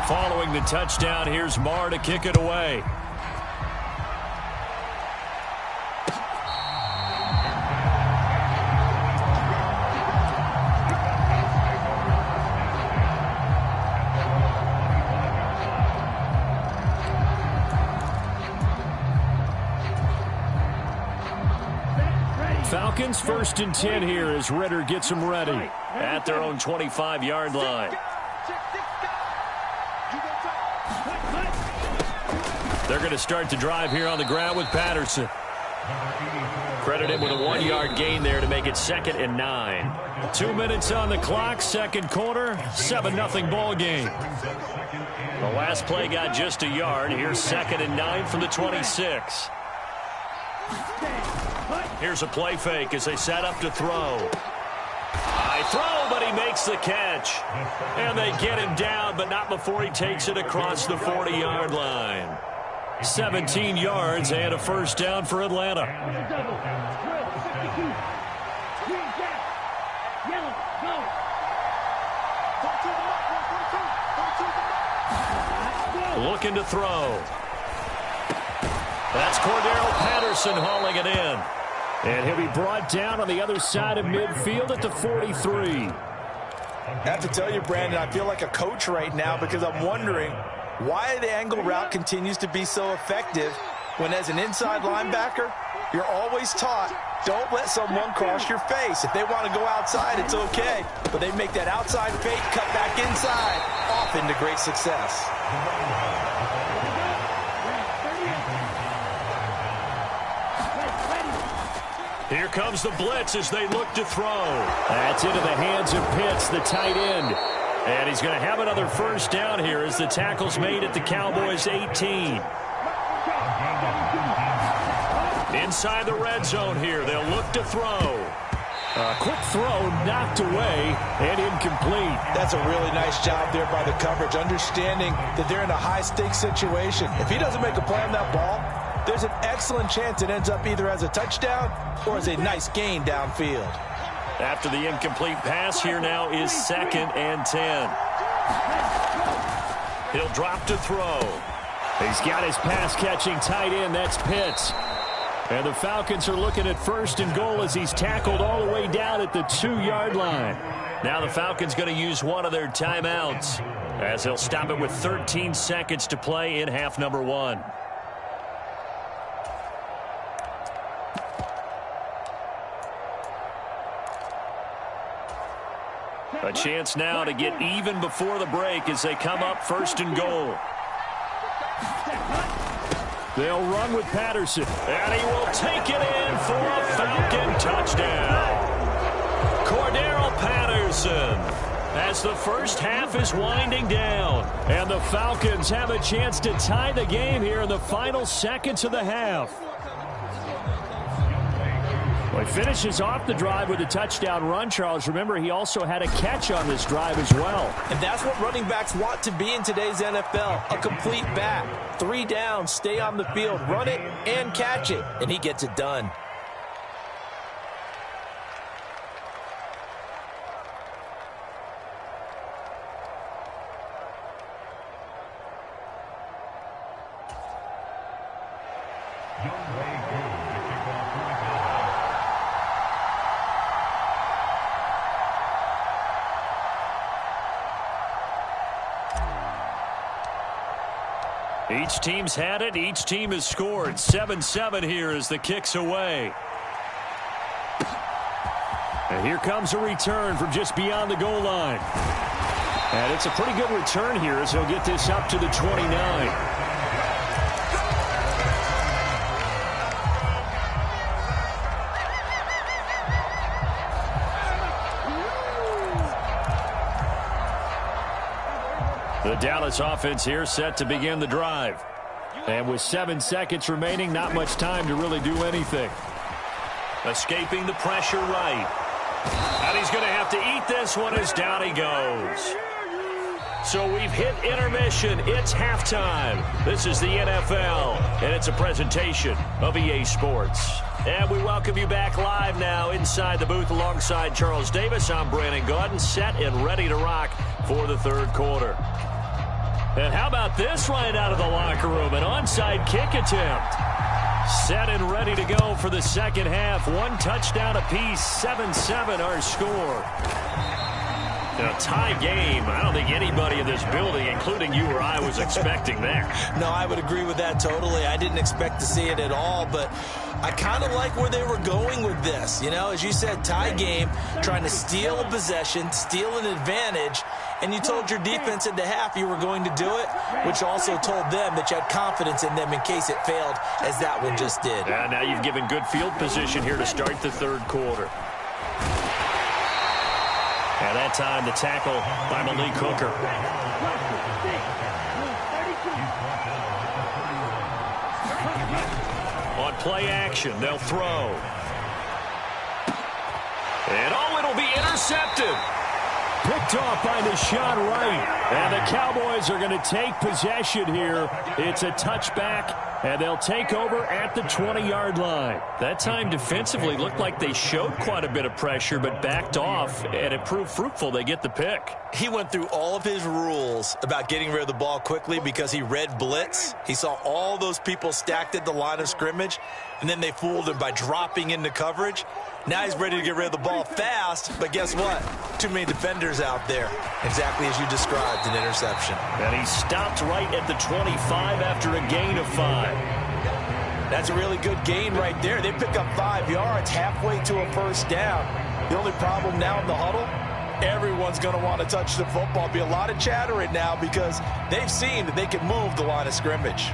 Speaker 2: Following the touchdown, here's Marr to kick it away. Falcons 1st and 10 here as Ritter gets them ready at their own 25-yard line. They're going to start the drive here on the ground with Patterson. Credit him with a 1-yard gain there to make it 2nd and 9. 2 minutes on the clock, 2nd quarter, 7-0 ball game. The last play got just a yard. Here's 2nd and 9 from the 26. Here's a play fake as they set up to throw. High throw, but he makes the catch. And they get him down, but not before he takes it across the 40-yard line. 17 yards and a 1st down for Atlanta. Looking to throw. That's Cordero Patterson hauling it in. And he'll be brought down on the other side of midfield at the 43.
Speaker 3: I have to tell you, Brandon, I feel like a coach right now because I'm wondering why the angle route continues to be so effective when as an inside linebacker, you're always taught Don't let someone cross your face. If they want to go outside, it's okay. But they make that outside fake, cut back inside, off into great success.
Speaker 2: Here comes the blitz as they look to throw. That's into the hands of Pitts, the tight end. And he's going to have another first down here as the tackle's made at the Cowboys' 18. Inside the red zone here, they'll look to throw. A quick throw knocked away and incomplete.
Speaker 3: That's a really nice job there by the coverage, understanding that they're in a high-stakes situation. If he doesn't make a play on that ball, there's an excellent chance it ends up either as a touchdown or as a nice gain downfield.
Speaker 2: After the incomplete pass, here now is 2nd and 10. He'll drop to throw. He's got his pass-catching tight end. That's Pitts. And the Falcons are looking at 1st and goal as he's tackled all the way down at the 2-yard line. Now the Falcons going to use one of their timeouts as they'll stop it with 13 seconds to play in half number 1. A chance now to get even before the break as they come up 1st and goal. They'll run with Patterson, and he will take it in for a Falcon touchdown. Cordarrelle Patterson, as the first half is winding down, and the Falcons have a chance to tie the game here in the final seconds of the half. Well, he finishes off the drive with a touchdown run, Charles. Remember, he also had a catch on this drive as well.
Speaker 3: And that's what running backs want to be in today's NFL, a complete back. 3 down, stay on the field, run it, and catch it. And he gets it done.
Speaker 2: Each team's had it. Each team has scored. 7-7 here as the kick's away. And here comes a return from just beyond the goal line. And it's a pretty good return here as he'll get this up to the 29. The Dallas offense here set to begin the drive. And with 7 seconds remaining, not much time to really do anything. Escaping the pressure right. And he's going to have to eat this one as down he goes. So we've hit intermission. It's halftime. This is the NFL, and it's a presentation of EA Sports. And we welcome you back live now inside the booth alongside Charles Davis. I'm Brandon Gaudin, set and ready to rock for the third quarter. And how about this right out of the locker room? An onside kick attempt. Set and ready to go for the second half. 1 touchdown apiece. 7-7 our score. A tie game. I don't think anybody in this building, including you or I, was expecting that.
Speaker 3: No, I would agree with that totally. I didn't expect to see it at all, but I kind of like where they were going with this. You know, as you said, tie game, trying to steal a possession, steal an advantage, and you told your defense at the half you were going to do it, which also told them that you had confidence in them in case it failed, as that one just did.
Speaker 2: And now you've given good field position here to start the third quarter. And that time, the tackle by Malik Hooker. On play action, they'll throw. And oh, it'll be intercepted. Picked off by Deshaun Wright. And the Cowboys are going to take possession here. It's a touchback, and they'll take over at the 20-yard line. That time defensively looked like they showed quite a bit of pressure, but backed off, and it proved fruitful. They get the pick.
Speaker 3: He went through all of his rules about getting rid of the ball quickly because he read blitz. He saw all those people stacked at the line of scrimmage, and then they fooled him by dropping into coverage. Now he's ready to get rid of the ball fast, but guess what? Too many defenders out there. Exactly as you described, an interception.
Speaker 2: And he stopped right at the 25 after a gain of 5.
Speaker 3: That's a really good gain right there. They pick up 5 yards halfway to a first down. The only problem now in the huddle, everyone's going to want to touch the football. Be a lot of chattering now because they've seen that they can move the line of scrimmage.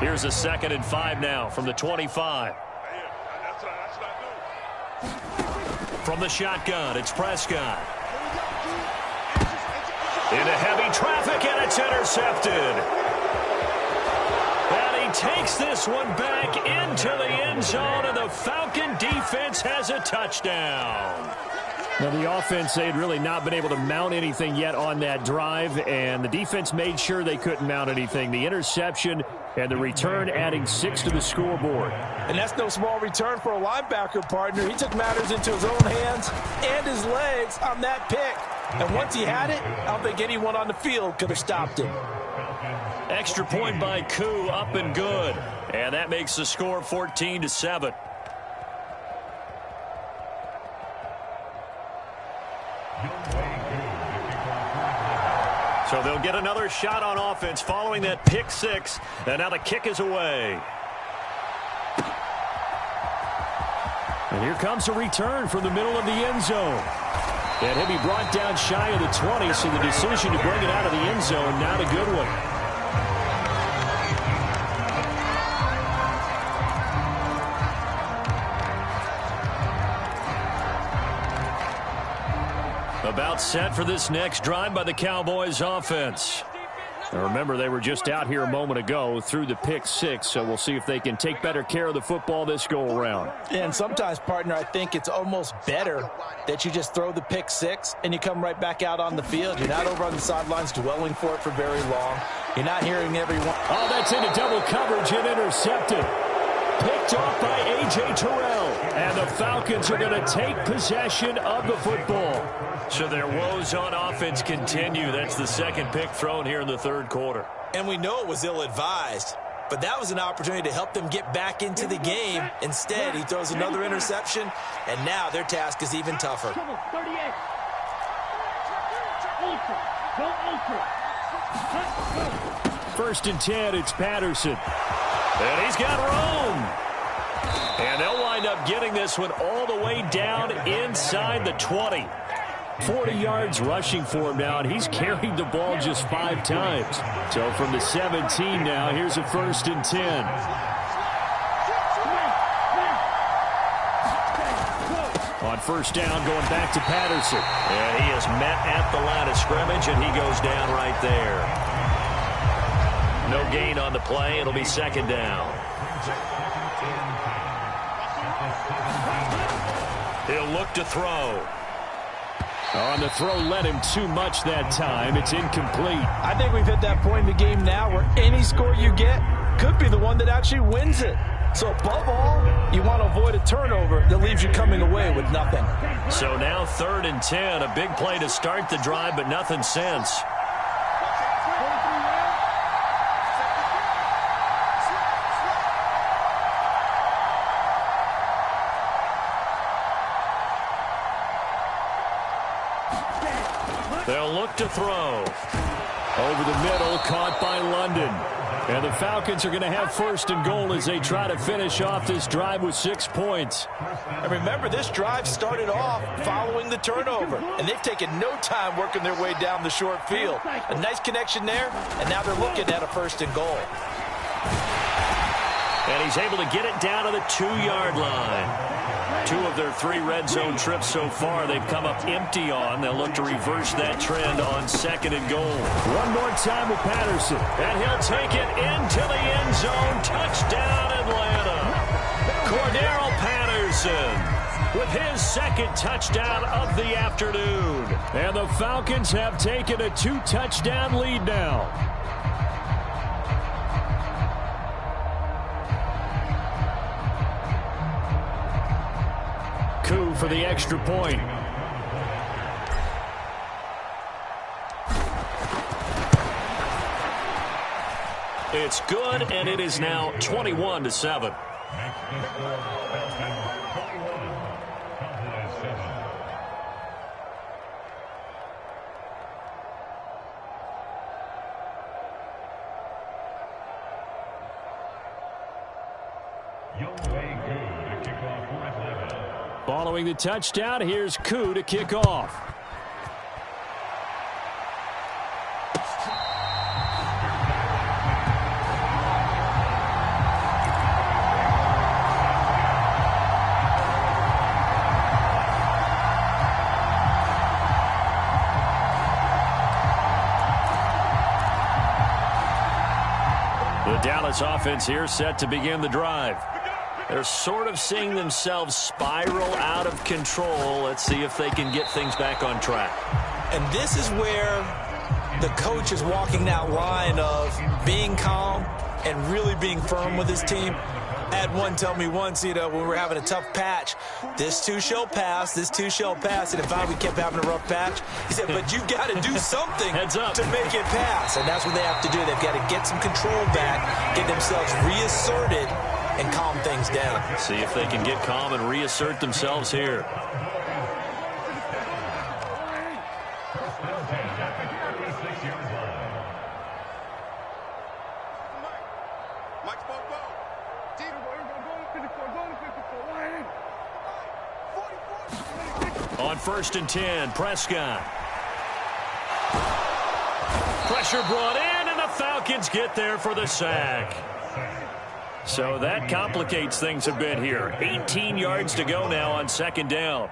Speaker 2: Here's a 2nd and 5 now from the 25. From the shotgun, it's Prescott. Into heavy traffic, and it's intercepted. And he takes this one back into the end zone, and the Falcon defense has a touchdown.
Speaker 6: Now, the offense, they had really not been able to mount anything yet on that drive, and the defense made sure they couldn't mount anything. The interception and the return adding 6 to the scoreboard.
Speaker 3: And that's no small return for a linebacker, partner. He took matters into his own hands and his legs on that pick. And once he had it, I don't think anyone on the field could have stopped him.
Speaker 2: Extra point by Koo, up and good. And that makes the score 14-7. So they'll get another shot on offense following that pick 6. And now the kick is away.
Speaker 6: And here comes a return from the middle of the end zone. And he'll be brought down shy of the 20, so the decision to bring it out of the end zone, not a good one. About set for this next drive by the Cowboys offense. Now remember, they were just out here a moment ago through the pick 6, so we'll see if they can take better care of the football this go-around.
Speaker 3: And sometimes, partner, I think it's almost better that you just throw the pick 6 and you come right back out on the field. You're not over on the sidelines dwelling for it for very long. You're not hearing everyone.
Speaker 6: Oh, that's into double coverage and intercepted. Picked off by A.J. Terrell. And the Falcons are going to take possession of the football.
Speaker 2: So their woes on offense continue. That's the 2nd pick thrown here in the 3rd quarter.
Speaker 3: And we know it was ill-advised, but that was an opportunity to help them get back into the game. Instead, he throws another interception, and now their task is even tougher.
Speaker 6: 1st and 10, it's Patterson.
Speaker 2: And he's got room. And they'll wind up getting this one all the way down inside the 20.
Speaker 6: 40 yards rushing for him now, and he's carried the ball just 5 times. So from the 17 now, here's a 1st and 10. On 1st down, going back to Patterson.
Speaker 2: And he is met at the line of scrimmage, and he goes down right there. No gain on the play. It'll be 2nd down. He'll look to throw.
Speaker 6: On the throw, led him too much that time. It's incomplete.
Speaker 3: I think we've hit that point in the game now where any score you get could be the one that actually wins it. So above all, you want to avoid a turnover that leaves you coming away with nothing.
Speaker 2: So now 3rd and 10. A big play to start the drive, but nothing since. They'll look to throw.
Speaker 6: Over the middle, caught by London. And the Falcons are going to have 1st and goal as they try to finish off this drive with 6 points.
Speaker 3: And remember, this drive started off following the turnover, and they've taken no time working their way down the short field. A nice connection there, and now they're looking at a 1st and goal.
Speaker 2: And he's able to get it down to the 2-yard line. 2 of their 3 red zone trips so far they've come up empty on. They'll look to reverse that trend on 2nd and goal.
Speaker 6: One more time with Patterson.
Speaker 2: And he'll take it into the end zone. Touchdown, Atlanta. Cordarrelle Patterson with his 2nd touchdown of the afternoon.
Speaker 6: And the Falcons have taken a 2-touchdown lead now. Koo for the extra point.
Speaker 2: It's good, and it is now 21-7.
Speaker 6: Following the touchdown, here's Koo to kick off. The Dallas offense here set to begin the drive. They're sort of seeing themselves spiral out of control. Let's see if they can get things back on track.
Speaker 3: And this is where the coach is walking that line of being calm and really being firm with his team. I had one tell me once, when we were having a tough patch, this too shall pass, this too shall pass. And if we kept having a rough patch, he said, but you got to do something to make it pass. And that's what they have to do. They've got to get some control back, get themselves reasserted, and calm things down.
Speaker 6: See if they can get calm and reassert themselves here. On 1st and 10, Prescott. Pressure brought in, and the Falcons get there for the sack. So that complicates things a bit here. 18 yards to go now on 2nd down.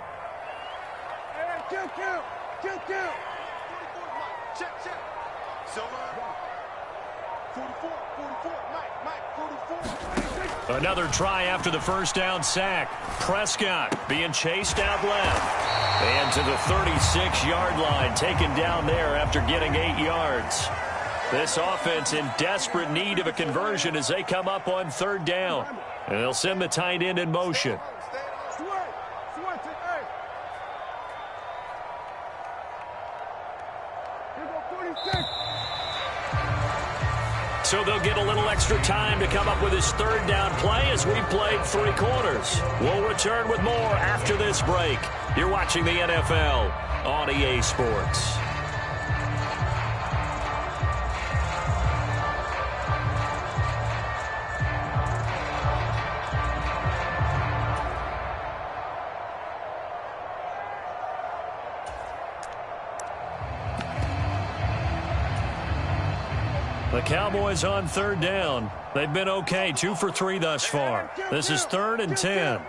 Speaker 6: Another try after the 1st down sack. Prescott being chased out left. And to the 36-yard line, taken down there after getting 8 yards. This offense in desperate need of a conversion as they come up on 3rd down. And they'll send the tight end in motion. So they'll get a little extra time to come up with his 3rd down play as we played 3 quarters. We'll return with more after this break. You're watching the NFL on EA Sports. The Cowboys on 3rd down. They've been okay, 2 for 3 thus far. This is 3rd and 10.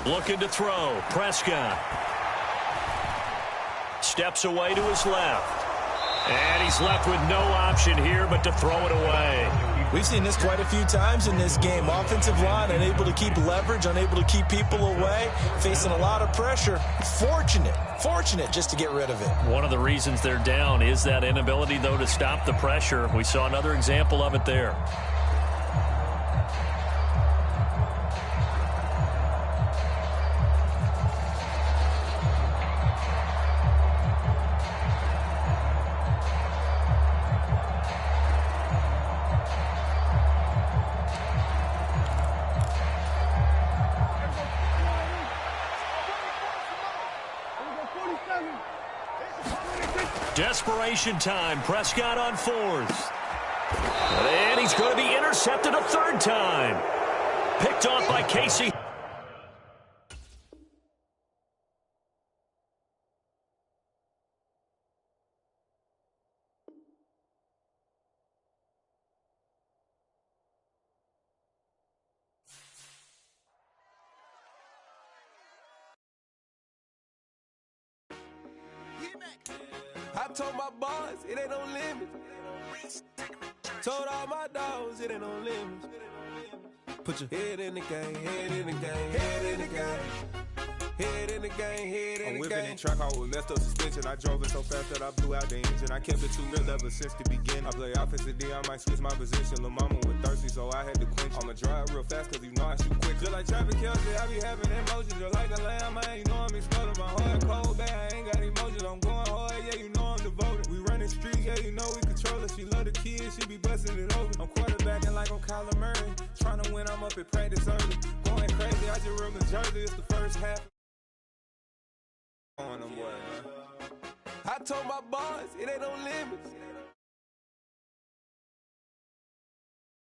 Speaker 6: Looking to throw. Prescott. Steps away to his left. And he's left with no option here but to throw it away.
Speaker 3: We've seen this quite a few times in this game. Offensive line unable to keep leverage, unable to keep people away, facing a lot of pressure. Fortunate just to get rid of it.
Speaker 6: One of the reasons they're down is that inability, though, to stop the pressure. We saw another example of it there. Desperation time. Prescott on 4th. And he's going to be intercepted a 3rd time. Picked off by Casey.
Speaker 4: I told my boys, it ain't no limit. Told all my dogs, it ain't no limit. Put your head in the game, head in the game, head in the game. Head in the game, head in the game. I'm whipping in track, I was left up suspension. I drove it so fast that I blew out the engine. I kept it too real ever since the beginning. I play offensive D, I might switch my position. Lil' mama was thirsty, so I had to quench. I'ma drive real fast, cause you know I shoot quick. Just like Travis Kelce, I be having emotions. Just like a lamb, man, you know I'm exploding. My heart cold, bad, I ain't got emotions. I'm going hard, yeah, you know I'm devoted. We running streets, yeah, you know we control it. She love the kids, she be busting it over. I'm quarterbacking like I'm Kyler Murray. Trying to win, I'm up at practice early. Going crazy, I just ripped the jersey, it's the first half. On them, boy, man. I
Speaker 7: told my boys, it ain't no limits.